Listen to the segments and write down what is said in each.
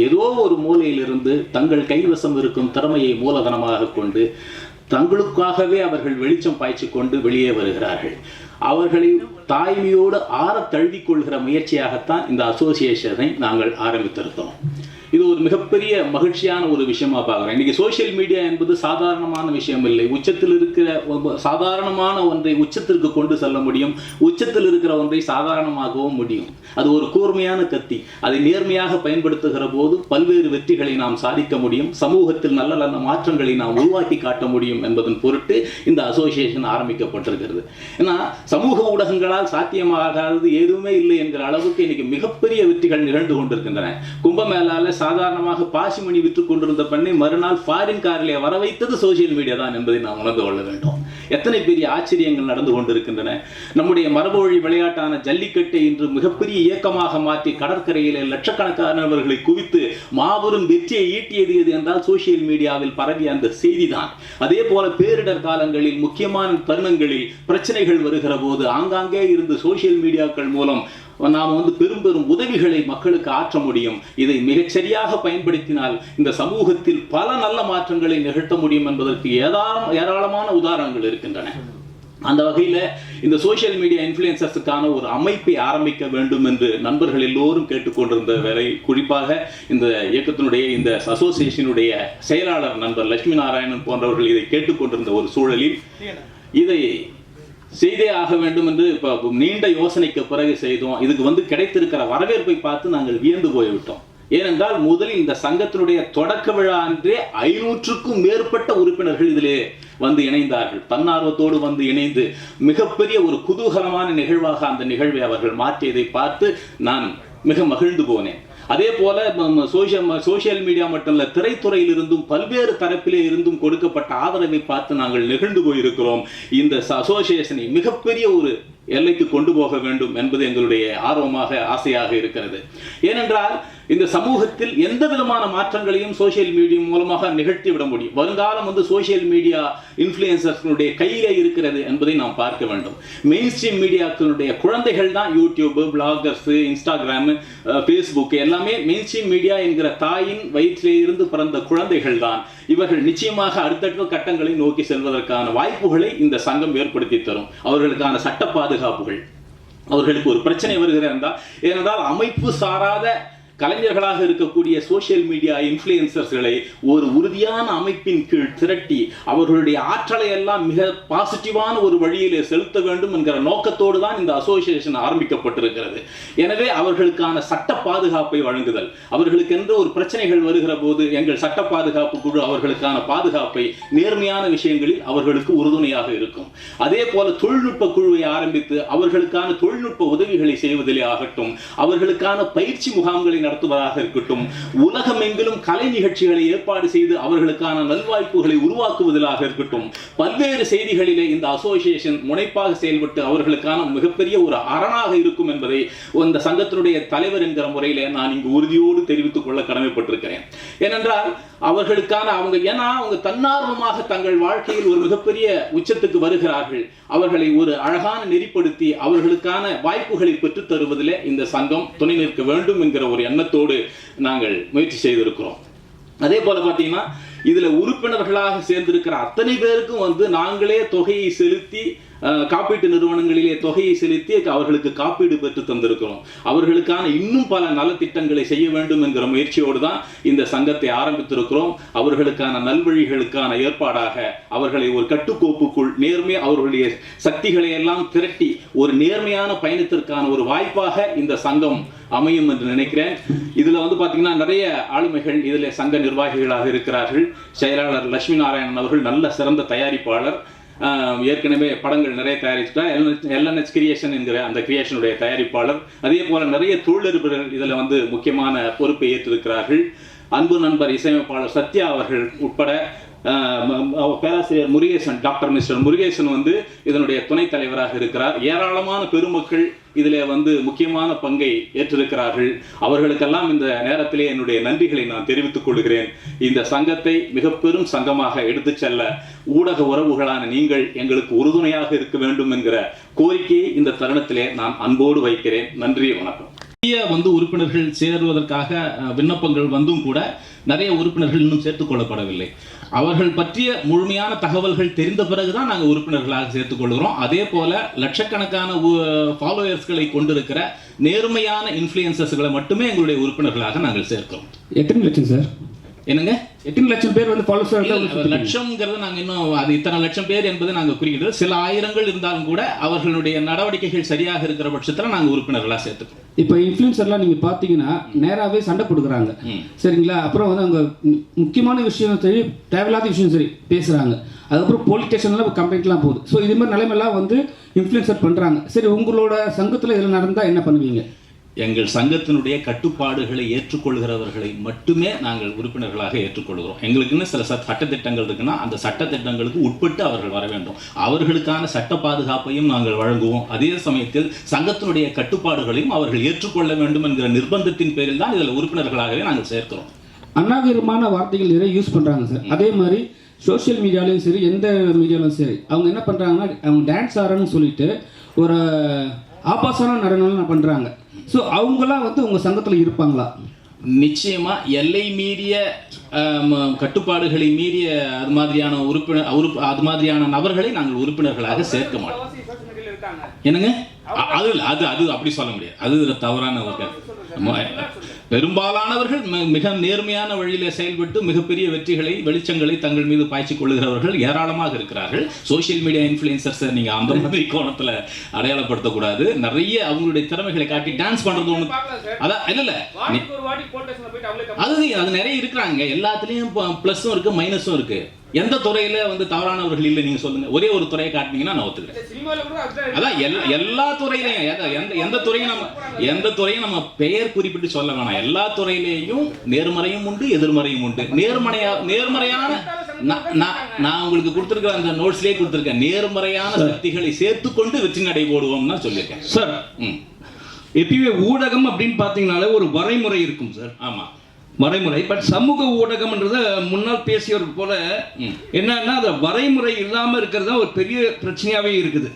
ஏதோ ஒரு மூலையிலிருந்து தங்கள் கைவசம் இருக்கும் திறமையை மூலதனமாக கொண்டு தங்களுக்காகவே அவர்கள் வெளிச்சம் பாய்ச்சி கொண்டு வெளியே வருகிறார்கள். அவர்களை தாய்மையோடு ஆற தழுவிக்கொள்கிற முயற்சியாகத்தான் இந்த அசோசியேஷனை நாங்கள் ஆரம்பித்திருக்கிறோம். இது ஒரு மிகப்பெரிய மகிழ்ச்சியான ஒரு விஷயமா பார்க்குறோம். இன்னைக்கு சோசியல் மீடியா என்பது சாதாரணமான விஷயம் இல்லை. உச்சத்தில் இருக்கிற சாதாரணமான ஒன்றை உச்சத்திற்கு கொண்டு செல்ல முடியும், உச்சத்தில் இருக்கிற ஒன்றை சாதாரணமாகவும் முடியும். அது ஒரு கூர்மையான கத்தி. அதை நேர்மையாக பயன்படுத்துகிற போது பல்வேறு வெற்றிகளை நாம் சாதிக்க முடியும், சமூகத்தில் நல்ல நல்ல மாற்றங்களை நாம் உருவாக்கி காட்ட முடியும் என்பதன் பொருட்டு இந்த அசோசியேஷன் ஆரம்பிக்கப்பட்டிருக்கிறது. ஏன்னா சமூக ஊடகங்களால் சாத்தியமாகாதது எதுவுமே இல்லை என்கிற அளவுக்கு இன்னைக்கு மிகப்பெரிய வெற்றிகள் நிகழ்ந்து கொண்டிருக்கின்றன. கும்பமேளால சாதாரணமாக பாசிமணி விற்று கொண்டிருந்த பெண்ணை மறுநாள் ஃபாரின் காரிலே வர வைத்தது சோசியல் மீடியா தான் என்பதை நாம் உணர்ந்து கொள்ள வேண்டும். எத்தனை பெரிய ஆச்சரியங்கள் நடந்து கொண்டிருக்கின்றன. நம்முடைய மரபுவழி விளையாட்டான ஜல்லிக்கட்டை இன்று மிகப்பெரிய இயக்கமாக மாற்றி கடற்கரையிலே லட்சக்கணக்கானவர்களை குவித்து மாபெரும் வெற்றியை ஈட்டியது எது என்றால் சோசியல் மீடியாவில் பரவிய அந்த செய்தி தான். அதே போல பேரிடர் காலங்களில் முக்கியமான தருணங்களில் பிரச்சனைகள் வருகிற போது ஆங்காங்கே இருந்து சோசியல் மீடியாக்கள் மூலம் நாம் பெரும் பெரும் உதவிகளை மக்களுக்கு ஆற்ற முடியும். இதை மிகச்சரியாக பயன்படுத்தினால் இந்த சமூகத்தில் பல நல்ல மாற்றங்களை நிகழ்த்த முடியும் என்பதற்கு ஏராளமான உதாரணங்கள் இருக்கின்றன. அந்த வகையில் இந்த சோசியல் மீடியா இன்ஃப்ளூயன்சர்ஸுக்கான ஒரு அமைப்பை ஆரம்பிக்க வேண்டும் என்று நண்பர்கள் எல்லோரும் கேட்டுக்கொண்டிருந்த வேலை, குறிப்பாக இந்த இயக்கத்தினுடைய இந்த அசோசியேஷனுடைய செயலாளர் நண்பர் லட்சுமி நாராயணன் போன்றவர்கள் இதை கேட்டுக்கொண்டிருந்த ஒரு சூழலில் இதை செய்தே ஆக வேண்டும் என்று இப்போ நீண்ட யோசனைக்கு பிறகு செய்தோம். இதுக்கு கிடைத்திருக்கிற வரவேற்பை பார்த்து நாங்கள் வியந்து போய்விட்டோம். ஏனென்றால் முதலில் இந்த சங்கத்தினுடைய தொடக்க விழா அன்றே 500க்கும் மேற்பட்ட உறுப்பினர்கள் இதிலே இணைந்தார்கள். தன்னார்வத்தோடு இணைந்து மிகப்பெரிய ஒரு குதூகலமான நிகழ்வாக அந்த நிகழ்வை அவர்கள் மாற்றியதை பார்த்து நான் மிக மகிழ்ந்து போனேன். அதே போல சோசியல் மீடியா மட்டும் இல்ல, திரைத்துறையில் இருந்தும் பல்வேறு தரப்பிலே இருந்தும் கொடுக்கப்பட்ட ஆதரவை பார்த்து நாங்கள் நெகிழ்ந்து போயிருக்கிறோம். இந்த அசோசியேஷனை மிகப்பெரிய ஒரு எல்லைக்கு கொண்டு போக வேண்டும் என்பது எங்களுடைய ஆர்வமாக ஆசையாக இருக்கிறது. ஏனென்றால் இந்த சமூகத்தில் எந்த விதமான மாற்றங்களையும் சோசியல் மீடியா மூலமாக நிகழ்த்தி விட முடியும். வருங்காலம் சோசியல் மீடியா இன்ஃப்ளூயன்சர்களுடைய கையிலே இருக்கிறது என்பதை நாம் பார்க்க வேண்டும். மெயின் ஸ்ட்ரீம் மீடியாக்களுடைய குழந்தைகள் தான் யூடியூப், பிளாகர்ஸ், இன்ஸ்டாகிராம், ஃபேஸ்புக் எல்லாமே மெயின் ஸ்ட்ரீம் மீடியா என்கிற தாயின் வயிற்றிலே இருந்து பிறந்த குழந்தைகள் தான். இவர்கள் நிச்சயமாக அடுத்தடுத்த கட்டங்களை நோக்கி செல்வதற்கான வாய்ப்புகளை இந்த சங்கம் ஏற்படுத்தி தரும். அவர்களுக்கான சட்ட பாதுகாப்புகள், அவர்களுக்கு ஒரு பிரச்சனை வருகிறது ஏனென்றால் அமைப்பு சாராத கலைஞர்களாக இருக்கக்கூடிய சோசியல் மீடியா இன்ஃப்ளூயன்சர்ஸ்களை ஒரு உறுதியான அமைப்பின் கீழ் திரட்டி அவர்களுடைய ஆற்றலை எல்லாம் மிக பாசிட்டிவான ஒரு வழியிலே செலுத்த வேண்டும் என்கிற நோக்கத்தோடு தான் இந்த அசோசியேஷன் ஆரம்பிக்கப்பட்டிருக்கிறது. எனவே அவர்களுக்கான சட்ட பாதுகாப்பை வழங்குதல், அவர்களுக்கென்று ஒரு பிரச்சனைகள் வருகிற போது எங்கள் சட்ட பாதுகாப்பு குழு அவர்களுக்கான பாதுகாப்பை நேர்மையான விஷயங்களில் அவர்களுக்கு உறுதுணையாக இருக்கும். அதே போல தொழில்நுட்ப குழுவை ஆரம்பித்து அவர்களுக்கான தொழில்நுட்ப உதவிகளை செய்வதிலே ஆகட்டும், அவர்களுக்கான பயிற்சி முகாம்களை நடத்துவதாக இருக்கட்டும், உலகமெங்கிலும் கலை நிகழ்ச்சிகளை ஏற்பாடு செய்து அவர்களுக்கான நல்வாய்ப்புகளை உருவாக்குவதாக இருக்கட்டும், பல்வேறு செய்திகளிலே இந்த அசோசியேஷன் முனைப்பாக செயல்பட்டு அவர்களுக்கான மிகப்பெரிய ஒரு அரணாக இருக்கும் என்பதை இந்த சங்கத்தினுடைய தலைவர் என்கிற முறையிலே நான் இங்கு உறுதியோடு தெரிவித்துக் கொள்ள கடமைப்பட்டிருக்கிறேன். ஏனென்றால் அவர்களுக்கான அவங்க தன்னார்வமாக தங்கள் வாழ்க்கையில் ஒரு மிகப்பெரிய உச்சத்துக்கு வருகிறார்கள். அவர்களை ஒரு அழகான நெறிப்படுத்தி அவர்களுக்கான வாய்ப்புகளை பெற்றுத் தருவதிலே இந்த சங்கம் துணை நிற்க வேண்டும் என்கிற ஒரு எண்ணத்தோடு நாங்கள் முயற்சி செய்திருக்கிறோம். அதே போல பார்த்தீங்கன்னா இதுல உறுப்பினர்களாக சேர்ந்திருக்கிற அத்தனை பேருக்கும் நாங்களே தொகையை செலுத்தி காப்பீட்டு நிறுவனங்களிலே தொகையை செலுத்தி அவர்களுக்கு காப்பீடு பெற்று தந்திருக்கிறோம். அவர்களுக்கான இன்னும் பல நலத்திட்டங்களை செய்ய வேண்டும் என்கிற முயற்சியோடு தான் இந்த சங்கத்தை ஆரம்பித்திருக்கிறோம். அவர்களுக்கான நல்வழிகளுக்கான ஏற்பாடாக அவர்களை ஒரு கட்டுக்கோப்புக்குள் அவர்களுடைய சக்திகளை எல்லாம் திரட்டி ஒரு நேர்மையான பயணத்திற்கான ஒரு வாய்ப்பாக இந்த சங்கம் அமையும் என்று நினைக்கிறேன். இதுல பாத்தீங்கன்னா நிறைய ஆளுமைகள் இதுல சங்க நிர்வாகிகளாக இருக்கிறார்கள். செயலாளர் லட்சுமி நாராயணன் அவர்கள் நல்ல சிறந்த தயாரிப்பாளர், ஏற்கனவே படங்கள் நிறைய தயாரிச்சுட்டார். எல்என்எச் கிரியேஷன் என்கிற அந்த கிரியேஷனுடைய தயாரிப்பாளர். அதே போல நிறைய தொழிலதிபர்கள் இதுல முக்கியமான பொறுப்பை ஏற்றிருக்கிறார்கள். அன்பு நண்பர் இசையமைப்பாளர் சத்யா அவர்கள் உட்பட பேராசிரியர் முருகேசன், டாக்டர் மிஸ்டர் முருகேசன் இதனுடைய துணைத் தலைவராக இருக்கிறார். ஏராளமான பெருமக்கள் இதிலே முக்கியமான பங்கை ஏற்றிருக்கிறார்கள். அவர்களுக்கெல்லாம் இந்த நேரத்திலே என்னுடைய நன்றிகளை நான் தெரிவித்துக் கொள்கிறேன். இந்த சங்கத்தை மிக பெரும் சங்கமாக எடுத்துச் செல்ல ஊடக உறவுகளான நீங்கள் எங்களுக்கு உறுதுணையாக இருக்க வேண்டும் என்கிற கோரிக்கையை இந்த தருணத்திலே நான் அன்போடு வைக்கிறேன். நன்றி, வணக்கம். உறுப்பினர்கள் சேருவதற்காக விண்ணப்பங்கள் வந்தும் கூட நிறைய உறுப்பினர்கள் இன்னும் சேர்த்துக் கொள்ளப்படவில்லை. அவர்கள் பற்றிய முழுமையான தகவல்கள் தெரிந்த பிறகுதான் நாங்கள் உறுப்பினர்களாக சேர்த்துக் கொள்கிறோம். அதே போல லட்சக்கணக்கான ஃபாலோயர்ஸ்களை கொண்டிருக்கிற நேர்மையான இன்ஃப்ளூயன்சர்ஸ்களை மட்டுமே எங்களுடைய உறுப்பினர்களாக நாங்கள் சேர்க்கிறோம். எத்தனை லட்சம் சார்? என்னங்க, எத்தனை லட்சம் பேர் வந்து லட்சம்ங்கிறது நாங்க இன்னும் அது இத்தனை லட்சம் பேர் என்பது நாங்க குறிப்பிடுறது. சில ஆயிரங்கள் இருந்தாலும் கூட அவர்களுடைய நடவடிக்கைகள் சரியாக இருக்கிற பட்சத்தில் நாங்க உறுப்பினர்களா சேர்த்துக்கோம். இப்போ இன்ஃப்ளூயன்சர்லாம் நீங்க பாத்தீங்கன்னா நேராவே சண்டை கொடுக்குறாங்க, சரிங்களா? அப்புறம் வந்து அவங்க முக்கியமான விஷயம் சரி, தேவையில்லாத விஷயம் சரி பேசுறாங்க. அதுக்கப்புறம் போலீஸ் ஸ்டேஷன்ல கம்ப்ளைண்ட்லாம் போகுது. ஸோ இது மாதிரி நிலைமையெல்லாம் வந்து இன்ஃப்ளூயன்சர் பண்றாங்க. சரி, உங்களோட சங்கத்துல இதில் நடந்தா என்ன பண்ணுவீங்க? எங்கள் சங்கத்தினுடைய கட்டுப்பாடுகளை ஏற்றுக்கொள்கிறவர்களை மட்டுமே நாங்கள் உறுப்பினர்களாக ஏற்றுக்கொள்கிறோம். எங்களுக்குன்னு சில சட்டத்திட்டங்கள் இருக்குன்னா அந்த சட்டத்திட்டங்களுக்கு உட்பட்டு அவர்கள் வர வேண்டும். அவர்களுக்கான சட்ட பாதுகாப்பையும் நாங்கள் வழங்குவோம். அதே சமயத்தில் சங்கத்தினுடைய கட்டுப்பாடுகளையும் அவர்கள் ஏற்றுக்கொள்ள வேண்டும் என்கிற நிர்பந்தத்தின் பேரில் தான் இதில் உறுப்பினர்களாகவே நாங்கள் சேர்க்கிறோம். அநாகரிகமான வார்த்தைகள் நிறைய யூஸ் பண்ணுறாங்க சார். அதே மாதிரி சோஷியல் மீடியாலையும் சரி, எந்த மீடியாலையும் சரி, அவங்க என்ன பண்ணுறாங்கன்னா அவங்க டான்ஸ் ஆடுறன்னு சொல்லிட்டு ஒரு ஆபாசமான நடனம் பண்ணுறாங்க. ஸோ அவங்களாம் வந்து உங்கள் சங்கத்தில் இருப்பாங்களா? நிச்சயமா எல்லை மீறிய கட்டுப்பாடுகளை மீறிய அது மாதிரியான நபர்களை நாங்கள் உறுப்பினர்களாக சேர்க்க மாட்டோம். என்னங்க, அது அப்படி சொல்ல முடியாது. அது தவறானவர்கள். பெரும்பாலானவர்கள் மிக நேர்மையான வழியில செயல்பட்டு மிகப்பெரிய வெற்றிகளை வெளிச்சங்களை தங்கள் மீது பாய்ச்சி கொள்ளுகிறவர்கள் ஏராளமாக இருக்கிறார்கள். சோசியல் மீடியா இன்ஃப்ளூயன்சர்ஸ் நீங்க அந்த மாதிரி கோணத்துல அடையாளப்படுத்தக்கூடாது. நிறைய அவங்களுடைய திறமைகளை காட்டி டான்ஸ் பண்றது ஒண்ணு அதான் இல்ல அது நிறைய இருக்கிறாங்க. எல்லாத்துலயும் பிளஸும் இருக்கு மைனஸும் இருக்கு. எந்த துறையில வந்து தவறானவர்கள் இல்லை நீங்க சொல்லுங்க. ஒரே ஒரு துறையை காட்டினீங்கன்னா நான் ஒத்துக்கிறேன். அதான் எல்லா துறையிலையும் எந்த துறையும் நம்ம பெயர் குறிப்பிட்டு சொல்ல வேணாம். எல்லா துறையிலேயும் நேர்மறையும் உண்டு, எதிர்மறையும் உண்டு. நேர்மறையான நான் உங்களுக்கு கொடுத்திருக்க அந்த நோட்ஸ்லயே கொடுத்திருக்கேன். நேர்மறையான சக்திகளை சேர்த்துக்கொண்டு வெற்றி நடை போடுவோம்னா சொல்லியிருக்கேன் சார். எப்பயுமே ஊடகம் அப்படின்னு பாத்தீங்கன்னாலே ஒரு வரைமுறை இருக்கும் சார். ஆமா, வரைமுறை. பட் சமூக ஊடகம்ன்றத முன்னால் பேசியவர்கள் போல என்னன்னா அந்த வரைமுறை இல்லாம இருக்கிறது ஒரு பெரிய பிரச்சனையாவே இருக்குது.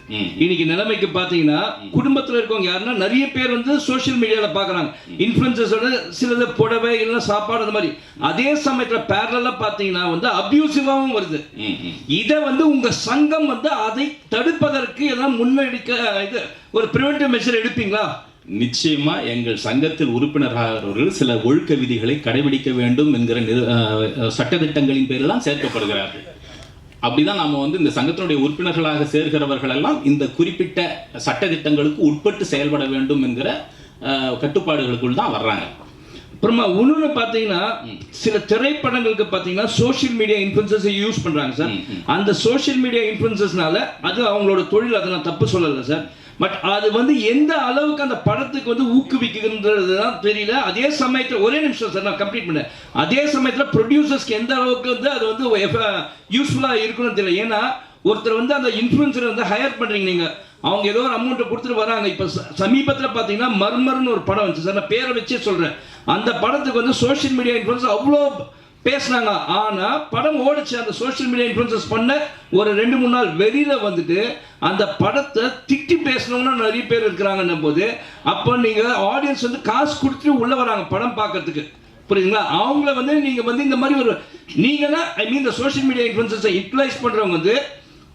இன்னைக்கு நிலைமைக்கு பாத்தீங்கன்னா குடும்பத்துல இருக்கவங்க யாருன்னா நிறைய பேர் வந்து சோசியல் மீடியால பாக்குறாங்க இன்ஃப்ளூயன்சர்ஸோட சிலது புடவை இல்ல சாப்பாடு அந்த மாதிரி. அதே சமயத்துல பேரலா பாத்தீங்கன்னா வந்து அபியூசிவாவும் வருது. இத வந்து உங்க சங்கம் வந்து அதை தடுப்பதற்கு எல்லாம் முன்னெடுக்க இது ஒரு பிரிவென்டிவ் மெஷர் எடுப்பீங்களா? நிச்சயமா எங்கள் சங்கத்தில் உறுப்பினராகிறவர்கள் சில ஒழுக்க விதிகளை கடைபிடிக்க வேண்டும் என்கிற சட்டத்திட்டங்களின் பேரெல்லாம் சேர்க்கப்படுகிறார்கள். அப்படிதான் நாம வந்து இந்த சங்கத்தினுடைய உறுப்பினர்களாக சேர்கிறவர்கள் எல்லாம் இந்த குறிப்பிட்ட சட்டத்திட்டங்களுக்கு உட்பட்டு செயல்பட வேண்டும் என்கிற கட்டுப்பாடுகளுக்குள் தான் வர்றாங்க. அப்புறமா ஒண்ணு பாத்தீங்கன்னா சில திரைப்படங்களுக்கு பாத்தீங்கன்னா சோசியல் மீடியா இன்ஃப்ளூயன்சர்ஸ் யூஸ் பண்றாங்க சார். அந்த சோசியல் மீடியா இன்ஃப்ளூயன்சர்ஸ்னால அது அவங்களோட தொழில், அதை நான் தப்பு சொல்லல சார். பட் அது வந்து எந்த அளவுக்கு அந்த படத்துக்கு வந்து ஊக்குவிக்குதுன்றதுதான் தெரியல. அதே சமயத்தில் ஒரே நிமிஷம் சார் நான் கம்ப்ளீட் பண்ணேன். அதே சமயத்தில் ப்ரொடியூசர்ஸ்க்கு எந்த அளவுக்கு வந்து அது வந்து யூஸ்ஃபுல்லாக இருக்குன்னு தெரியல. ஏன்னா ஒருத்தர் வந்து அந்த இன்ஃப்ளூயன்சரை வந்து ஹையர் பண்ணுறீங்க நீங்கள், அவங்க ஏதோ ஒரு அமௌண்ட்டை கொடுத்துட்டு வராங்க. இப்போ சமீபத்தில் பார்த்தீங்கன்னா மர்மர்னு ஒரு படம் வந்துச்சு சார், நான் பேரை வச்சே சொல்கிறேன். அந்த படத்துக்கு வந்து சோஷியல் மீடியா இன்ஃப்ளூயன்ஸ் அவ்வளோ பேசினாங்க. ஆனா படம் ஓடிச்சு. அந்த சோஷியல் மீடியா இன்ஃப்ளூயன்சஸ் பண்ண ஒரு 2-3 நாள் வெளியில வந்துட்டு அந்த படத்தை திட்டி பேசணும்னு நிறைய பேர் இருக்கிறாங்கன்னும் போது அப்போ நீங்க ஆடியன்ஸ் வந்து காசு கொடுத்துட்டு உள்ள வராங்க படம் பார்க்கறதுக்கு, புரியுதுங்களா? அவங்கள வந்து நீங்க வந்து இந்த மாதிரி ஒரு நீங்கன்னா இந்த சோஷியல் மீடியா இன்ஃப்ளூயன்சஸை யூட்டிலைஸ் பண்றவங்க வந்து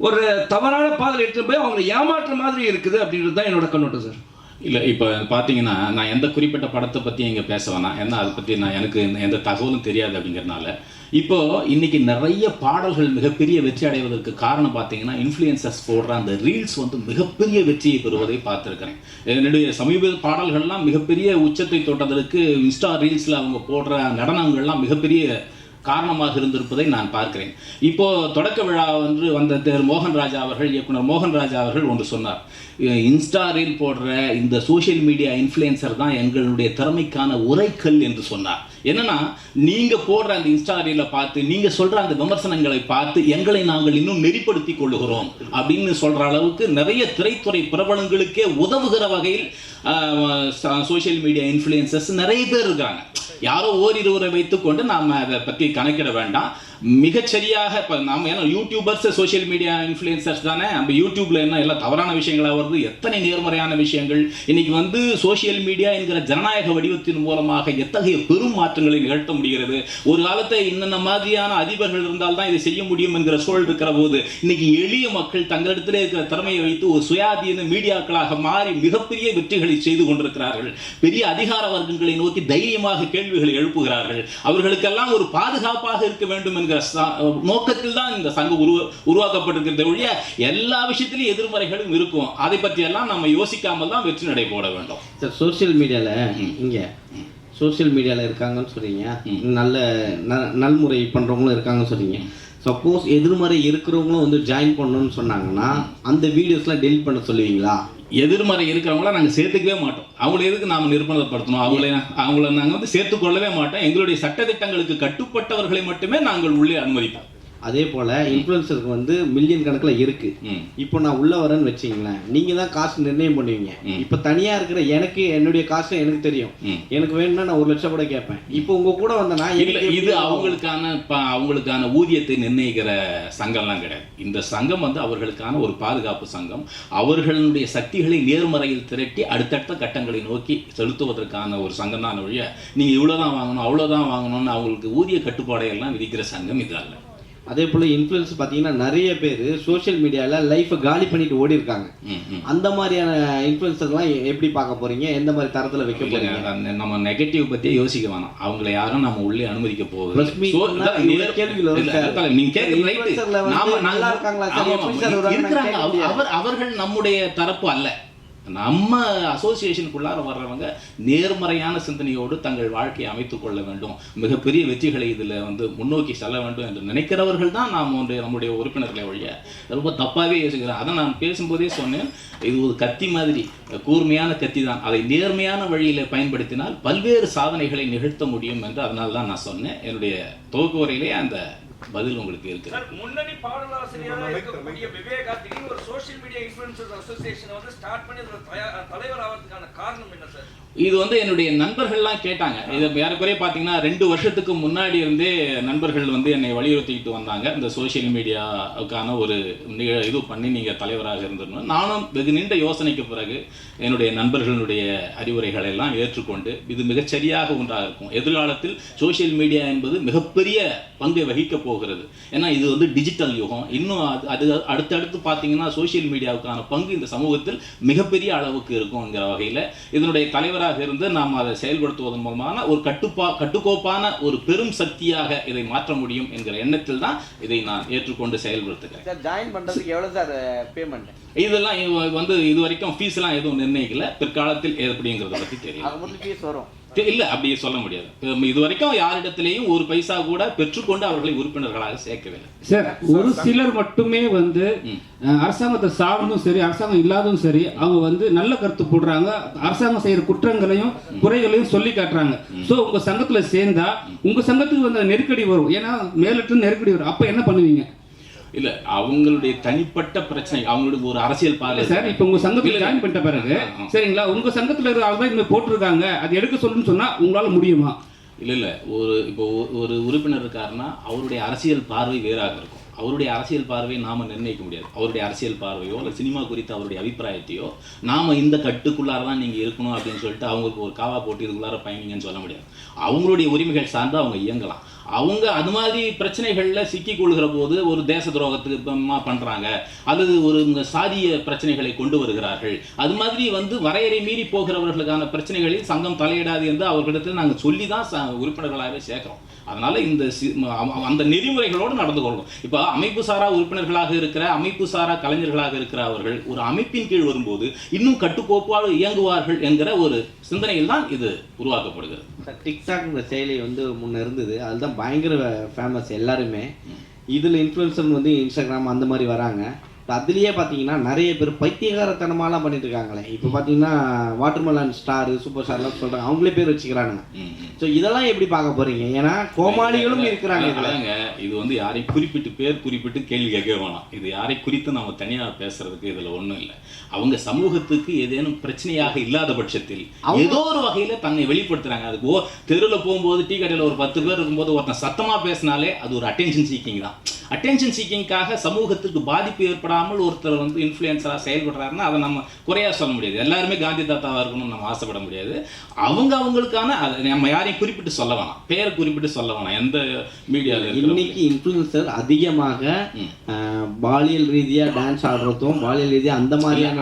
ஒரு தவறான பாதையில் எடுத்து போய் அவங்களை ஏமாற்ற மாதிரி இருக்குது அப்படின்றது தான் என்னோட கண்ணோட்டம் சார். இல்லை, இப்போ பார்த்தீங்கன்னா நான் எந்த குறிப்பிட்ட படத்தை பற்றி இங்கே பேச வேணாம். ஏன்னா அதை பற்றி எனக்கு எந்த தகவலும் தெரியாது அப்படிங்கிறதுனால. இப்போது இன்றைக்கி நிறைய பாடல்கள் மிகப்பெரிய வெற்றி அடைவதற்கு காரணம் பார்த்தீங்கன்னா இன்ஃப்ளூயன்சர்ஸ் போடுற அந்த ரீல்ஸ் வந்து மிகப்பெரிய வெற்றியை பெறுவதை பார்த்துருக்கிறேன். என்னுடைய சமீப பாடல்கள்லாம் மிகப்பெரிய உச்சத்தை தொட்டதற்கு இன்ஸ்டா ரீல்ஸில் அவங்க போடுற நடனங்கள்லாம் மிகப்பெரிய காரணமாக இருந்திருப்பதை நான் பார்க்கிறேன். இப்போ தொடக்க விழா வந்து வந்த மோகன்ராஜா அவர்கள், இயக்குனர் மோகன்ராஜா அவர்கள் ஒன்று சொன்னார். இன்ஸ்டா ரீல் போடுற இந்த சோஷியல் மீடியா இன்ஃப்ளூயன்சர் தான் எங்களுடைய திறமைக்கான உரைக்கல் என்று சொன்னார். என்னன்னா, நீங்க போடுற அந்த இன்ஸ்டா ரீலை பார்த்து நீங்க சொல்ற அந்த விமர்சனங்களை பார்த்து எங்களை நாங்கள் இன்னும் நெறிப்படுத்தி கொள்ளுகிறோம் அப்படின்னு சொல்ற அளவுக்கு நிறைய திரைத்துறை பிரபலங்களுக்கே உதவுகிற வகையில் சோஷியல் மீடியா இன்ஃப்ளூயன்சர்ஸ் நிறைய பேர் இருக்காங்க. யாரோ ஓரிருவரை வைத்துக்கொண்டு நாம் அதை பற்றி கணக்கிட வேண்டாம். மிகச்சரியாக இப்போ நாம் ஏன்னா யூடியூபர்ஸ் சோஷியல் மீடியா இன்ஃப்ளூயன்சர்ஸ் தானே. நம்ம யூடியூப்ல என்ன எல்லாம் தவறான விஷயங்களாக வருது, எத்தனை நேர்மறையான விஷயங்கள். இன்னைக்கு வந்து சோஷியல் மீடியா என்கிற ஜனநாயக வடிவத்தின் மூலமாக எத்தகைய பெரும் மாற்றங்களை நிகழ்த்த முடிகிறது. ஒரு காலத்தை இன்னென்ன மாதிரியான அதிபர்கள் இருந்தால் தான் இதை செய்ய முடியும் என்கிற சூழல் இருக்கிற போது இன்னைக்கு எளிய மக்கள் தங்களிடத்திலே இருக்கிற திறமையை வைத்து ஒரு சுயாதீன மீடியாக்களாக மாறி மிகப்பெரிய வெற்றிகளை செய்து கொண்டிருக்கிறார்கள். பெரிய அதிகார வர்க்கங்களை நோக்கி தைரியமாக கேள்விகளை எழுப்புகிறார்கள். அவர்களுக்கெல்லாம் ஒரு பாதுகாப்பாக இருக்க வேண்டும் என்கிற நோக்கத்தில் தான் இந்த சங்கம் உருவாக்கப்பட்டிருக்கிறது ஒழிய எல்லா விஷயத்திலும் எதிர்மறைகளும் இருக்கும். அதை பற்றி எல்லாம் நம்ம யோசிக்காமல் தான் வெற்றி நடை போட வேண்டும். சார் சோஷியல் மீடியால இங்க சோஷியல் மீடியால இருக்காங்கன்னு சொல்றீங்க, நல்ல நல்முறை பண்றவங்களும் இருக்காங்கன்னு சொல்றீங்க. சப்போஸ் எதிர்மறை இருக்கிறவங்களும் வந்து ஜாயின் பண்ணணும்னு சொன்னாங்கன்னா அந்த வீடியோஸ்லாம் டெலிட் பண்ண சொல்லுவீங்களா? எதிர்மறை இருக்கிறவங்கள நாங்கள் சேர்த்துக்கவே மாட்டோம். அவங்கள எதுக்கு நாம் நிர்பந்தப்படுத்தணும்? அவங்கள நாங்கள் வந்து சேர்த்துக்கொள்ளவே மாட்டோம். எங்களுடைய சட்டத்திட்டங்களுக்கு கட்டுப்பட்டவர்களை மட்டுமே நாங்கள் உள்ளே அனுமதிப்போம். அதே போல இன்ஃப்ளூயன்சருக்கு வந்து மில்லியன் கணக்கில் இருக்கு. இப்போ நான் உள்ள வரேன்னு வச்சிங்களேன், நீங்க தான் காசு நிர்ணயம் பண்ணுவீங்க. இப்போ தனியா இருக்கிற எனக்கு என்னுடைய காசு எனக்கு தெரியும், எனக்கு வேணும்னா நான் 1 லட்சம் கூட கேட்பேன். இப்போ உங்க கூட வந்தனா இது அவங்களுக்கான ஊதியத்தை நிர்ணயிக்கிற சங்கம்லாம் கிடையாது. இந்த சங்கம் வந்து அவர்களுக்கான ஒரு பாதுகாப்பு சங்கம். அவர்களுடைய சக்திகளை நேர்மறையில் திரட்டி அடுத்தடுத்த கட்டங்களை நோக்கி செலுத்துவதற்கான ஒரு சங்கம் தான் ஒழிய நீங்க இவ்வளவுதான் வாங்கணும் அவ்வளவுதான் வாங்கணும்னு அவங்களுக்கு ஊதிய கட்டுப்பாடை எல்லாம் விதிக்கிற சங்கம் இது அல்ல. அதே போல இன்ஃப்ளூயன்ஸ் பார்த்தீங்கன்னா நிறைய பேர் சோஷியல் மீடியாவில் லைஃப்பை காலி பண்ணிட்டு ஓடி இருக்காங்க. அந்த மாதிரியான இன்ஃப்ளூயன்சர்லாம் எப்படி பார்க்க போறீங்க? எந்த மாதிரி தரத்தில் வைக்க போறீங்க? நம்ம நெகட்டிவ் பற்றியே யோசிக்க வேணாம். அவங்கள யாரும் நம்ம உள்ளே அனுமதிக்க போகுது. அவர்கள் நம்முடைய தரப்பு அல்ல. நம்ம அசோசியேஷனுக்குள்ளார வர்றவங்க நேர்மறையான சிந்தனையோடு தங்கள் வாழ்க்கையை அமைத்துக் கொள்ள வேண்டும், மிகப்பெரிய வெற்றிகளை இதில் வந்து முன்னோக்கி செல்ல வேண்டும் என்று நினைக்கிறவர்கள் தான் நாம் நம்முடைய உறுப்பினர்களை வழிய ரொம்ப தப்பாகவே யோசிக்கிறேன். அதை நான் பேசும்போதே சொன்னேன், இது ஒரு கத்தி மாதிரி, கூர்மையான கத்தி தான். அதை நேர்மையான வழியில் பயன்படுத்தினால் பல்வேறு சாதனைகளை நிகழ்த்த முடியும் என்று அதனால தான் நான் சொன்னேன். என்னுடைய துவக்க உரையிலே அந்த பதில் உங்களுக்கு இருக்கு. சார், முன்னணி பாடலாசிரியராக இருக்கக்கூடிய விவேகா திடீர்னு ஒரு சோஷியல் மீடியா இன்ஃப்ளூயன்சர்ஸ் அசோசியேஷனை வந்து ஸ்டார்ட் பண்ணி தலைவர் ஆகிறதுக்கான காரணம் என்ன சார்? இது வந்து என்னுடைய நண்பர்கள்லாம் கேட்டாங்க. இதை ஏறக்குறைய பார்த்தீங்கன்னா 2 வருஷத்துக்கு முன்னாடி இருந்தே நண்பர்கள் வந்து என்னை வலியுறுத்திக்கிட்டு வந்தாங்க. இந்த சோஷியல் மீடியாவுக்கான ஒரு இது பண்ணி நீங்கள் தலைவராக இருந்துடணும். நானும் வெகு நீண்ட யோசனைக்கு பிறகு என்னுடைய நண்பர்களுடைய அறிவுரைகளை எல்லாம் ஏற்றுக்கொண்டு இது மிகச்சரியாக ஒன்றாக இருக்கும். எதிர்காலத்தில் சோஷியல் மீடியா என்பது மிகப்பெரிய பங்கை வகிக்க போகிறது. ஏன்னா இது வந்து டிஜிட்டல் யுகம். இன்னும் அது அடுத்தடுத்து பார்த்தீங்கன்னா சோஷியல் மீடியாவுக்கான பங்கு இந்த சமூகத்தில் மிகப்பெரிய அளவுக்கு இருக்கும்ங்கிற வகையில் இதனுடைய தலைவராக இருந்து நாம் அதை செயல்படுத்துவதன் மூலமான ஒரு கட்டுக்கோப்பான ஒரு பெரும் சக்தியாக இதை மாற்ற முடியும் என்கிற எண்ணத்தில் தான் இதை நான் ஏற்றுக்கொண்டு செயல்படுத்துகிறேன். சார், ஜாயின் பண்றதுக்கு எவ்வளவு சார் பேமெண்ட்? இதெல்லாம் வந்து இது வரைக்கும் ஃபீஸ் எல்லாம் எதுவும் நிர்ணயிக்கல. பிற்காலத்தில் எப்படிங்கிறத பற்றி தெரியும். ஃபீஸ் வரும் இல்ல, அப்படியே சொல்ல முடியாது. இதுவரைக்கும் யாரிடத்திலேயும் ஒரு பைசா கூட பெற்றுக்கொண்டு அவர்களை உறுப்பினர்களாக சேர்க்கவில்லை. சார், ஒரு சிலர் மட்டுமே வந்து அரசாங்கத்தை சார்ந்தும் சரி அரசாங்கம் இல்லாததும் சரி அவங்க வந்து நல்ல கருத்து போடுறாங்க, அரசாங்கம் செய்யற குற்றங்களையும் குறைகளையும் சொல்லி காட்டுறாங்க. சோ உங்க சங்கத்துல சேர்ந்தா உங்க சங்கத்துக்கு வந்து நெருக்கடி வரும், ஏன்னா மேலிட்டு நெருக்கடி வரும். அப்ப என்ன பண்ணுவீங்க? இல்ல, அவங்களுடைய தனிப்பட்ட பிரச்சனை, அவங்களுக்கு ஒரு அரசியல் பார்வை சார். இப்ப உங்க சங்கத்துல ஜாயின் பண்ணிட்ட பிறகு சரிங்களா, உங்க சங்கத்துல இருக்கிற ஆள் தான் இந்த போட்டிருக்காங்க, அது எடுக்க சொல்லுன்னு சொன்னா உங்களால முடியுமா? இல்ல, இப்போ ஒரு உறுப்பினர் இருக்காருன்னா அவருடைய அரசியல் பார்வை வேறாக இருக்கும். அவருடைய அரசியல் பார்வையை நாம நிர்ணயிக்க முடியாது. அவருடைய அரசியல் பார்வையோ இல்லை சினிமா குறித்த அவருடைய அபிப்பிராயத்தையோ நாம இந்த கட்டுக்குள்ளார தான் நீங்க இருக்கணும் அப்படின்னு சொல்லிட்டு அவங்களுக்கு ஒரு காவா போட்டு இதுக்குள்ளார பயணிங்கன்னு சொல்ல முடியாது. அவங்களுடைய உரிமைகள் சார்ந்து அவங்க இயங்கலாம். அவங்க அது மாதிரி பிரச்சனைகளில் சிக்கி கொள்கிற போது ஒரு தேச துரோகத்துக்கு பண்ணுறாங்க, அல்லது ஒரு சாதிய பிரச்சனைகளை கொண்டு வருகிறார்கள், அது மாதிரி வந்து வரையறை மீறி போகிறவர்களுக்கான பிரச்சனைகளில் சங்கம் தலையிடாது என்று அவர்களிடத்தில் நாங்கள் சொல்லி தான் உறுப்பினர்களாகவே சேர்க்கிறோம். அதனால அந்த நெறிமுறைகளோடு நடந்து கொள்ளும். இப்போ அமைப்பு சாரா உறுப்பினர்களாக இருக்கிற அமைப்பு சாரா கலைஞர்களாக இருக்கிற அவர்கள் ஒரு அமைப்பின் கீழ் வரும்போது இன்னும் கட்டுக்கோப்பாடு இயங்குவார்கள் என்கிற ஒரு சிந்தனையில் தான் இது உருவாக்கப்படுகிறது. டிக்டாக்ங்கிற செயலி வந்து முன்ன இருந்தது, அதுதான் பயங்கர ஃபேமஸ் எல்லாருமே. இதில் இன்ஃப்ளூயன்சர் வந்து இன்ஸ்டாகிராம் அந்த மாதிரி வராங்க. அதுலேயே பார்த்தீங்கன்னா நிறைய பேர் பைத்தியகாரத்தனமாலாம் பண்ணிட்டு இருக்காங்களே. இப்போ பார்த்தீங்கன்னா வாட்டர்மெலன் ஸ்டார் சூப்பர் ஸ்டார்லாம் சொல்கிறாங்க, அவங்களே பேர் வச்சுக்கிறாங்க. ஸோ இதெல்லாம் எப்படி பார்க்க போறீங்க? ஏன்னா கோமாளிகளும் இருக்கிறாங்க. இது வந்து யாரையும் குறிப்பிட்டு கேள்வி கேட்க வேணாம். இது யாரை குறித்து நம்ம தனியாக பேசுறதுக்கு இதில் ஒன்றும் இல்லை. அவங்க சமூகத்துக்கு ஏதேனும் பிரச்சனையாக இல்லாத பட்சத்தில் ஏதோ ஒரு வகையில தன்னை வெளிப்படுத்துறாங்க. அதுக்கு தெருவில் போகும்போது டீ கடையில் ஒரு 10 பேர் இருக்கும்போது ஒருத்தன் சத்தமா பேசினாலே அது ஒரு அட்டென்ஷன் சீக்கிங் தான். அட்டென்ஷன் சீக்கிங்காக சமூகத்துக்கு பாதிப்பு ஏற்படாமல் ஒருத்தர் வந்து இன்ஃப்ளூயன்சராக செயல்படுறாருன்னா அதை நம்ம குறையா சொல்ல முடியாது. எல்லாருமே காந்தி தாத்தாவாக இருக்கணும்னு நம்ம ஆசைப்பட முடியாது. அவங்களுக்கான நம்ம யாரையும் குறிப்பிட்டு சொல்ல வேணாம், பேரை குறிப்பிட்டு சொல்ல வேணாம். எந்த மீடியாவில் இன்னைக்கு இன்ஃப்ளூயன்சர் அதிகமாக பாலியல் ரீதியா டான்ஸ் ஆடுறதும் பாலியல் ரீதியா அந்த மாதிரியான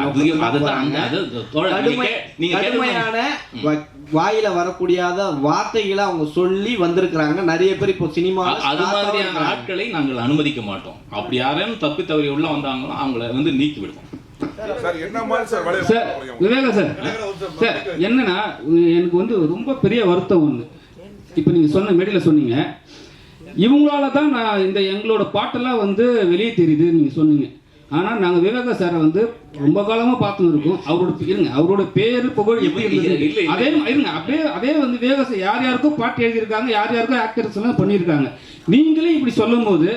கடுமையான வாயில வரக்கூடியாத வார்த்தைகளை அவங்க சொல்லி வந்திருக்கிறாங்க. நிறைய பேர் இப்போ சினிமா அது மாதிரியான ஆட்களை நாங்கள் அனுமதிக்க மாட்டோம். அப்படி யாரும் தப்பி தவறி உள்ள வந்தாங்களோ அவங்கள வந்து நீக்கி விடுவோம். சார் விவேகா சார் என்னன்னா எனக்கு வந்து ரொம்ப பெரிய வருத்தம் ஒன்று. இப்போ நீங்கள் சொன்ன மேடையில் சொன்னீங்க, இவங்களால தான் நான் இந்த எங்களோட பாட்டெல்லாம் வந்து வெளியே தெரியுது நீங்கள் சொன்னீங்க. ஆனால் நாங்கள் விவேகா சாரை வந்து ரொம்ப காலமாக பார்த்துன்னு இருக்கோம். அவரோட பேர் புகழ் எப்படி இருந்தது அதே இருங்க அப்படியே அதே வந்து விவேகா சார் யார் யாருக்கும் பாட்டு எழுதியிருக்காங்க, யார் யாருக்கும் ஆக்டர்ஸ் எல்லாம் பண்ணியிருக்காங்க. நீங்களே இப்படி சொல்லும் போது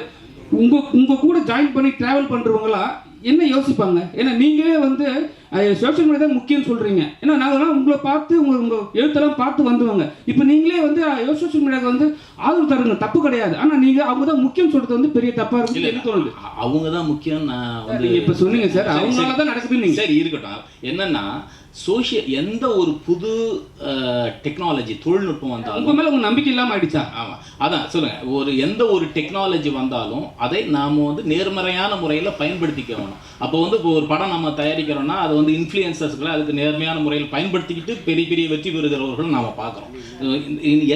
உங்க கூட ஜாயின் பண்ணி டிராவல் பண்ணுறவங்களா என்ன யோசிப்பாங்க? ஏன்னா நீங்களே வந்து சோஷியல் மீடியா தான் முக்கியம்னு சொல்றீங்க. ஏன்னா நாங்கள்லாம் உங்களை பார்த்து உங்க எழுத்தெல்லாம் பார்த்து வந்துவாங்க. இப்போ நீங்களே வந்து சோஷியல் மீடியாவுக்கு வந்து ஆதரவு தருங்க, தப்பு கிடையாது. ஆனா நீங்க அவங்க தான் முக்கியம் சொல்றது வந்து பெரிய தப்பா இருக்கு எனக்கு தோணுது. அவங்க தான் முக்கியம். நான் வந்து இப்ப சொன்னீங்க சார், அவங்களால தான் நடக்குது. நீங்க சரி இருக்கட்டும். என்னன்னா எந்த ஒரு புது டெக்னாலஜி தொழில்நுட்பம் வந்தாலும் உங்க மேல உங்க நம்பிக்கை இல்லாம ஆயிடுச்சா? ஆமா, அதான் சொல்லுங்க. எந்த ஒரு டெக்னாலஜி வந்தாலும் அதை நாம வந்து நேர்மறையான முறையில் பயன்படுத்திக்க வேணும். அப்போ வந்து இப்போ ஒரு படம் நம்ம தயாரிக்கிறோம்னா அது வந்து இன்ஃப்ளூயன்சர்ஸ்களை அதுக்கு நேர்மையான முறையில் பயன்படுத்திக்கிட்டு பெரிய பெரிய வெற்றி பெறுகிறவர்கள் நாம பார்க்குறோம்.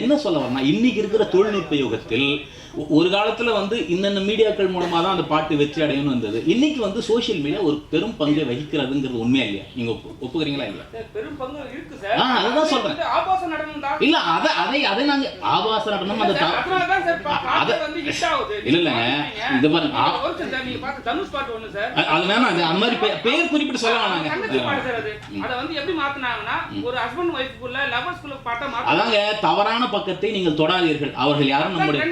என்ன சொல்ல வரேன்னா, இன்னைக்கு இருக்கிற தொழில்நுட்ப யுகத்தில் ஒரு காலத்துல வந்து இன்னென்ன மீடியாக்கள் மூலமா தான் அந்த பாட்டு வெற்றி அடையணும் இருந்தது. இன்னைக்கு வந்து சோசியல் மீடியா ஒரு பெரும் பங்கை வகிக்கிறதுங்கிறது உண்மையா இல்லையா? நீங்க ஒப்புக்கிறீங்களா இல்லையா? பெரும் பங்கு இருக்கு சார். அதுதான் சொல்றேன். ஆபாச நடனம் தான் இல்ல அதை நாங்க ஆபாச நடனம் அந்த இல்ல இந்த பாருங்க நீங்க பார்த்த தனுஷ் பாட்டு ஒண்ணு சார். அது வேணாம், அந்த மாதிரி பேர் குறிப்பிட்டு சொல்ல வேணாங்க. அத வந்து எப்படி மாத்துனாங்கன்னா ஒரு ஹஸ்பண்ட் வைஃப்க்குள்ள லவர்ஸ்க்குள்ள பாட்ட மாத்த. அதாங்க தவறான பக்கத்தை நீங்கள் தொடாதீர்கள். அவர்கள் யாரும் நம்முடைய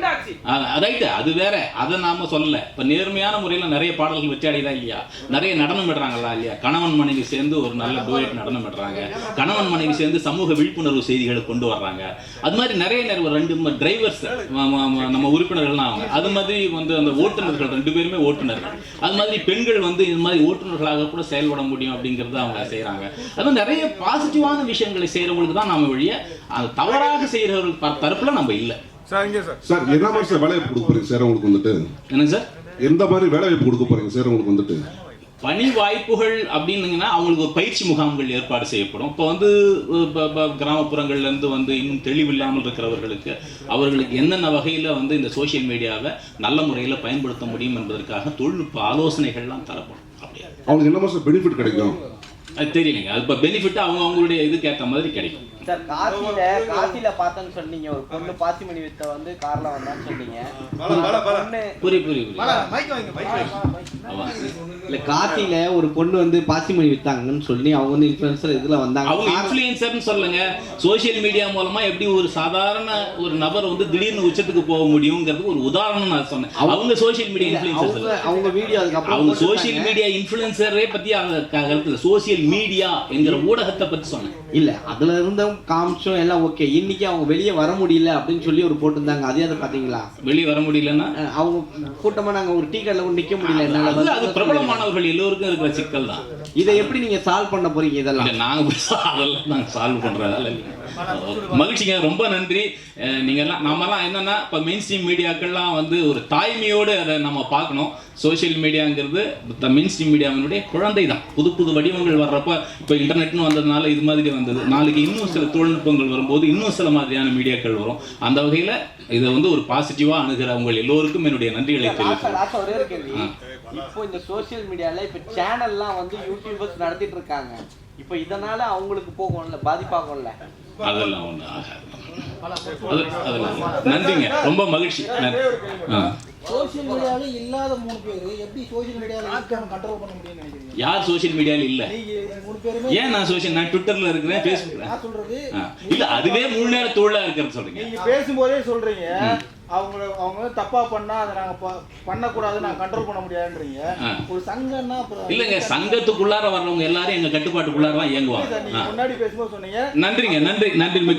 ரைட்டு, அது வேற, அதை நாம சொல்லல. இப்ப நேர்மையான முறையில நிறைய பாடல்கள் வெற்றி அடையதா இல்லையா? நிறைய நடனம் விடுறாங்களா இல்லையா? கணவன் மனைவி சேர்ந்து ஒரு நல்ல டூயட் நடனம் விடுறாங்க. கணவன் மனைவி சேர்ந்து சமூக விழிப்புணர்வு செய்திகளை கொண்டு வர்றாங்க. அது மாதிரி நிறைய 2 டிரைவர்ஸ் நம்ம உறுப்பினர்கள்லாம் அவங்க. அது மாதிரி வந்து அந்த ஓட்டுநர்கள் 2 பேருமே ஓட்டுநர்கள். அது மாதிரி பெண்கள் வந்து இது மாதிரி ஓட்டுநர்களாக கூட செயல்பட முடியும் அப்படிங்கறத அவங்க செய்யறாங்க. அது நிறைய பாசிட்டிவான விஷயங்களை செய்யறவங்களுக்கு தான் நாம வழிய தவறாக செய்யறவர்கள் தரப்புல நம்ம இல்லை. சார் என்ன மாதிரி சார் வேலை கொடுக்க போறீங்க சார் உங்களுக்கு வந்துட்டு? என்ன சார் எந்த மாதிரி வேலை வாய்ப்பு கொடுக்க போறீங்க சார் உங்களுக்கு வந்துட்டு? பணி வாய்ப்புகள் அப்படின்னீங்கன்னா அவங்களுக்கு ஒரு பயிற்சி முகாம்கள் ஏற்பாடு செய்யப்படும். இப்போ வந்து கிராமப்புறங்கள்ல இருந்து வந்து இன்னும் தெளிவில்லாமல் இருக்கிறவர்களுக்கு அவர்களுக்கு என்னென்ன வகையில் வந்து இந்த சோசியல் மீடியாவை நல்ல முறையில் பயன்படுத்த முடியும் என்பதற்காக தொழில்நுட்ப ஆலோசனைகள்லாம் தரப்படும். அப்படியா அவங்களுக்கு என்ன மாதிரி பெனிஃபிட் கிடைக்கும்? அது தெரியலைங்க. அது இப்போ பெனிஃபிட் அவங்களுடைய இதுக்கு ஏற்ற மாதிரி கிடைக்கும். சார் காசில பார்த்தேன்னு சொன்னீங்க, ஒரு பொண்ணு பாசிமணி வித்த வந்து கார்ல வந்தான்னு சொன்னீங்க. இல்ல காசில ஒரு பொண்ணு வந்து பாசிமணி வித்தாங்கன்னு சொல்லி அவங்க வந்து இன்ஃப்ளூயன்சர் இதுல வந்தாங்க. அவங்க இன்ஃப்ளூயன்சர்னு சொல்லுங்க. சோசியல் மீடியா மூலமா எப்படி ஒரு சாதாரண ஒரு நபர் வந்து திடீர்னு உச்சத்துக்கு போக முடியுங்கிறதுக்கு ஒரு உதாரணம் நான் சொன்னேன். அவங்க சோசியல் மீடியா இன்ஃப்ளூயன்சர், அவங்க வீடியோ அதுக்கப்புறம் அவங்க சோசியல் மீடியா இன்ஃப்ளூயன்சரே பத்தி அந்த கருத்துல சோசியல் மீடியா என்கிற ஊடகத்தை பத்தி சொன்னேன். இல்ல அதுல இருந்த காமிச்சோம் எல்லாம் ஓகே. இன்னைக்கு அவங்க வெளியே வர முடியல அப்படின்னு சொல்லி ஒரு போட்டிருந்தாங்க. அதே அதை பாத்தீங்களா? வெளியே வர முடியலன்னா அவங்க கூட்டமா நாங்க ஒரு டீ கடையில நிக்க முடியல. என்னால அது பிரபலமானவர்கள் எல்லோருக்கும் இருக்கிற சிக்கல் தான். இதை எப்படி நீங்க சால்வ் பண்ண போறீங்க? இதெல்லாம் நாங்க சால்வ் பண்றதால மகிழ்ச்சிங்க. ரொம்ப நன்றி. நாமெல்லாம் என்னன்னா இப்போ மெயின் ஸ்ட்ரீம் மீடியாக்கள்லாம் வந்து ஒரு தாய்மையோடு அதை நம்ம பார்க்கணும். சோசியல் மீடியாங்கிறது மெயின் ஸ்ட்ரீம் மீடியாவினுடைய குழந்தை தான். புது புது வடிவங்கள் வர்றப்ப இப்போ இன்டர்நெட்னு வந்ததுனால இது மாதிரி வந்தது. நாளைக்கு இன்னும் சில தொழில்நுட்பங்கள் வரும்போது இன்னும் சில மாதிரியான மீடியாக்கள் வரும். அந்த வகையில் இதை வந்து ஒரு பாசிட்டிவா அணுகிறவங்க எல்லோருக்கும் என்னுடைய நன்றிகளை தெரிவிக்கிறேன். இப்போ இந்த சோசியல் மீடியால இப்ப சேனல்லாம் வந்து யூடியூபர்ஸ் நடத்திட்டு இருக்காங்க. இப்போ இதனால அவங்களுக்கு போகும்ல, பாதிப்பாகும்ல? அதெல்லாம் ஒண்ணு ஆகாது. அதெல்லாம் நன்றிங்க. ரொம்ப மகிழ்ச்சி. சோஷியல் மீடியால இல்லாத 3 பேர் எப்படி சோஷியல் மீடியால இருக்காம கண்ட்ரோல் பண்ண முடியும்னு நினைக்கிறீங்க? யார் சோஷியல் மீடியால இல்ல? நீங்க 3 பேருமே ஏன் நான் ட்விட்டர்ல இருக்கிறேன், ஃபேஸ்புக்ல. நான் சொல்றது இல்ல அதுவே முழு நேர தொழிலா இருக்கிறது சொல்றீங்க. நீங்க பேசும்போதே சொல்றீங்க அவங்க தப்பா பண்ணா அதை நாங்க பண்ணக்கூடாது, நான் கண்ட்ரோல் பண்ண முடியாதுன்றீங்க. ஒரு சங்கம்னா அப்புறம் இல்லங்க, சங்கத்துக்குள்ளார வர்றவங்க எல்லாரும் எங்க கட்டுப்பாட்டுக்குள்ளார தான் இயங்குவாங்க. நீங்க முன்னாடி பேசும்போது சொன்னீங்க. நன்றிங்க, நன்றி மிக்க